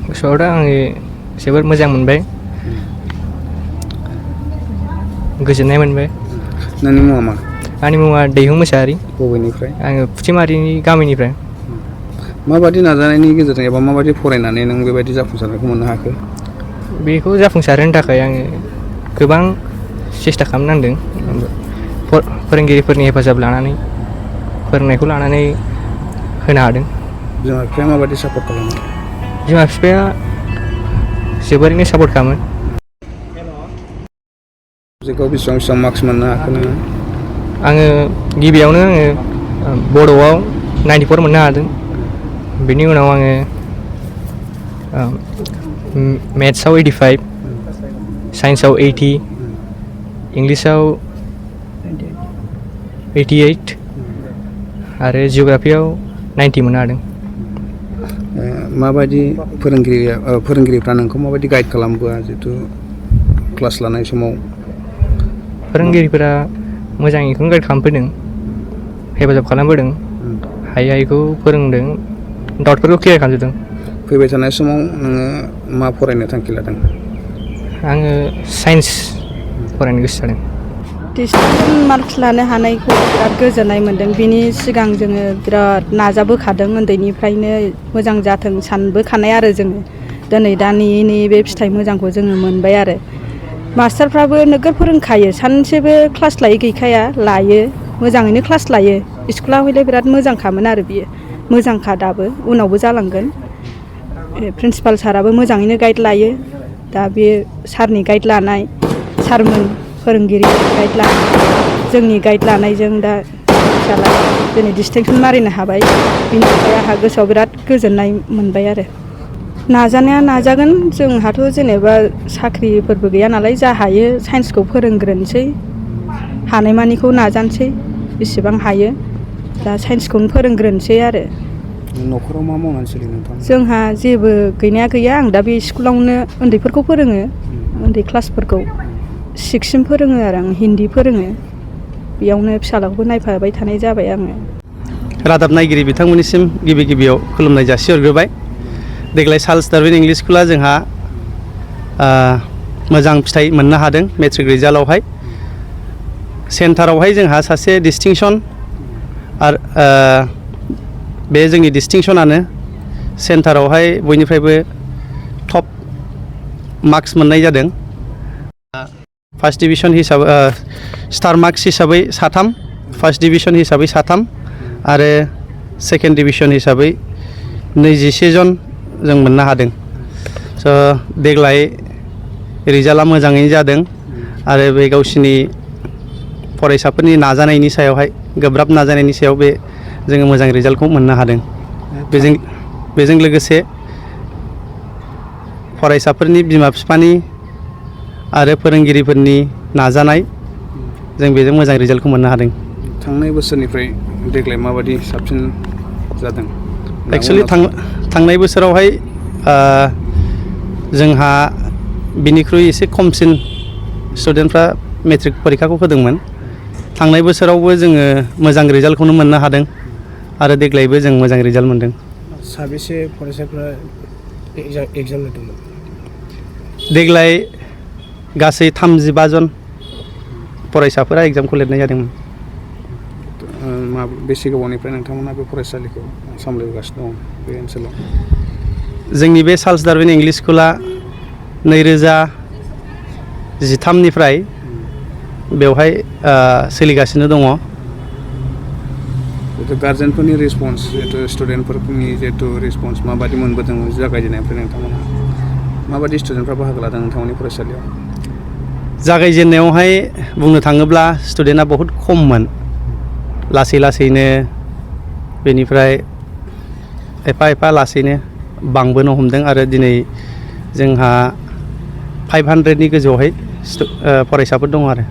गोसोआव दा आङो जोबोद मोजां मोनबाय गोजोननाय मोनबाय। नोंनि मुङा मा? आंनि मुङा दैहुं मोसाहारि। बबेनिफ्राय? आङो फुथिमारिनि गामिनिफ्राय। माबादि नाजानायनि गेजेरजों एबा माबादि फरायनानै नों बेबायदि जाफुंसारनायखौ मोननो हाखो? बेखौ जाफुंसारहोनो थाखाय आङो गोबां सेस्था खालामनांदों फोरोंगिरिफोरनि हेफाजाब लानानै फोरोंनायखौ लानानै होनो हादों। बिमा बिफाया माबादि सापर्ट खालामो? बिमा बिफाया जोबोरैनो सापर्ट खालामो। साबजेक्टआव बेसेबां मार्क्स मोननो हाखो नोङो? आङो गिबियावनो बड'आव 94 मोननो हादों। बेनि उनाव आङो मेथ्सआव 85, साइन्सआव 80, इंलिसाव 88 आरो जिअ'ग्राफियाव 90 मोननो हादों। माबायदि फोरोंगिरिफ्रा नोंखौ माबायदि गाइड खालामबोआ जिहेथु क्लास लानाय समाव? फोरोंगिरिफोरा मोजाङैखौनो गाइड खालामबोदों, हेफाजाब खालामबोदों, हायिखौ फोरोंदों, डाउटफोरखौ क्लियार खालामजोबदों। फैबाय थानाय समाव नोङो मा फरायनो थांखि लादों? आङो साइन्स फरायनो गोसो जादों। डिस्टिंसन मार्क्स लानो हानायखौ बिराद गोजोननाय मोन्दों। बिनि सिगां जोङो बिराद नाजाबोखादों, उन्दैनिफ्रायनो मोजां जाथों सानबोखानाय आरो जोङो दिनै दा नेयै बे फिथाइ मोजांखौ जोङो मोनबाय आरो। मास्टारफ्राबो नोगोर फोरोंखायो, सानसेबो क्लास लायै गैखाया, लायो मोजाङैनो क्लास लायो। स्कुला हयले बिराद मोजांखामोन आरो बियो मोजांखा, दाबो उनावबो जालांगोन। प्रिन्सिपाल साराबो मोजाङैनो गाइड लायो। दा बे सारनि गाइड लानाय, सारमोन फोरोंगिरि गाइड लानाय, जोंनि गाइड लानायजों दा फिसाला दिनै डिस्टिंसन मारिनो हाबाय। बिनि थाखाय आंहा गोसोआव बिराद गोजोननाय मोनबाय आरो। नाजानाया नाजागोन, जोंहाथ' जेनेबा साख्रिफोरबो गैया नालाय, जा हायो साइन्सखौ फोरोंग्रोनोसै, हानायमानिखौ नाजानोसै बेसेबां हायो। दा साइन्सखौनो फोरोंग्रोनोसै आरो। न'खराव मा मावनानै सोलियो नोंथां? जोंहा जेबो गैनाया गैया, आं दा बे स्कुलावनो उन्दैफोरखौ फोरोङो, उन्दै क्लासफोरखौ 6सिम फोरोङो आरो आं हिन्दी फोरोङो। बेयावनो फिसालाखौबो नायफाबाय थानाय जाबाय आङो। रादाब नायगिरि बिथांमोननिसिम गिबियाव खुलुमनाय जासिहरग्रोबाय। देग्लाय चार्ल्स डार्विन इंलिश स्कुला जोंहा मोजां फिथाइ मोननो हादों मेट्रिक रिजाल्टआवहाय। सेन्टारावहाय जोंहा सासे डिस्टिंसन आरो बे जोंनि डिस्टिंसनानो सेन्टारावहाय बयनिफ्रायबो टप मार्क्स मोननाय जादों। फार्स्ट डिभिजन हिसाबै स्टार मार्क्स हिसाबै 3, फार्स्ट डिभिजन हिसाबै 3 आरो सेकेन्ड डिभिजन हिसाबै 21 जन जों मोननो हादों। स' देग्लाय रिजाल्टआ मोजाङैनो जादों आरो बे गावसिनि फरायसाफोरनि नाजानायनि सायावहाय, गोब्राब नाजानायनि सायाव बे जोङो मोजां रिजाल्टखौ मोननो हादों। बेजों लोगोसे फरायसाफोरनि बिमा बिफानि आरो फोरोंगिरिफोरनि नाजानाय, जों बेजों मोजां रिजाल्टखौ मोननो हादों। थांनाय बोसोरनिफ्राय देग्लाय माबायदि साबसिन जादों? एक्सुवेलि थांनाय बोसोरावहाय जोंहा बिनिख्रुइ एसे खमसिन स्टुडेन्टफ्रा मेट्रिक परिखाखौ होदोंमोन। थांनाय बोसोरावबो जोङो मोजां रिजाल्टखौनो मोननो हादों आरो देग्लायबो जों मोजां रिजाल्ट मोनदों। साबेसे फरायसाफ्रा एग्जाम होदोंमोन? देग्लाय गासै 35 जन फरायसाफोरा एग्जामखौ लिरनाय जादोंमोन। बेसे गोबावनिफ्राय नोंथांमोना बे फरायसालिखौ सामलायबोगासिनो दं बे ओनसोलाव? जोंनि बे चार्ल्स डार्विन इंलिश स्कुला 2013निफ्राय बेवहाय सोलिगासिनो दङ। गार्जेनफोरनि रेसपन्स, जिहेतु स्टुडेन्टफोरनि रेसपन्स माबायदि मोनबोदों जागायजेननायनिफ्राय नोंथांमोना? माबायदि स्टुडेन्टफ्रा बाहागो लादों नोंथांमोननि फरायसालियाव? जागायजेननायावहाय बुंनो थाङोब्ला स्टुडेन्टआ बहुद खममोन। लासै लासैनो बेनिफ्राय एफा लासैनो बांबोनो हमदों आरो दिनै जोंहा 500नि गोजौआवहाय फरायसाफोर दङ आरो।